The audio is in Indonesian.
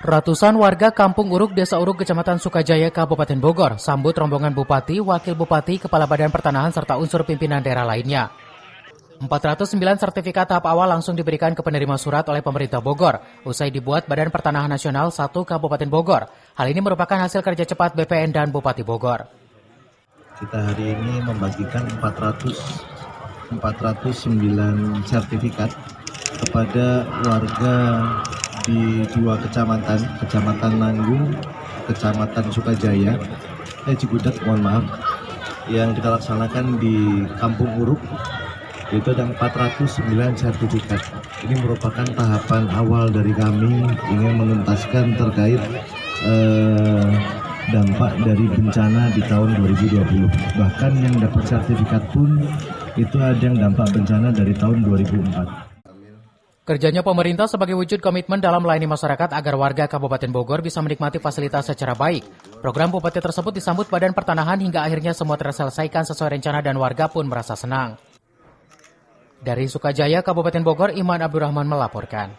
Ratusan warga Kampung Uruk, Desa Uruk, Kecamatan Sukajaya, Kabupaten Bogor, sambut rombongan Bupati, Wakil Bupati, Kepala Badan Pertanahan, serta unsur pimpinan daerah lainnya. 409 sertifikat tahap awal langsung diberikan ke penerima surat oleh pemerintah Bogor, usai dibuat Badan Pertanahan Nasional 1 Kabupaten Bogor. Hal ini merupakan hasil kerja cepat BPN dan Bupati Bogor. Kita hari ini membagikan 409 sertifikat kepada warga di dua kecamatan Nanggung, Kecamatan Sukajaya, Cigudat, mohon maaf, yang kita laksanakan di Kampung Uruk, itu ada 409 sertifikat. Ini merupakan tahapan awal dari kami ingin menuntaskan terkait dampak dari bencana di tahun 2020. Bahkan yang dapat sertifikat pun itu ada yang dampak bencana dari tahun 2004. Kerjanya pemerintah sebagai wujud komitmen dalam melayani masyarakat agar warga Kabupaten Bogor bisa menikmati fasilitas secara baik. Program Bupati tersebut disambut Badan Pertanahan hingga akhirnya semua terselesaikan sesuai rencana dan warga pun merasa senang. Dari Sukajaya, Kabupaten Bogor, Iman Abdurrahman melaporkan.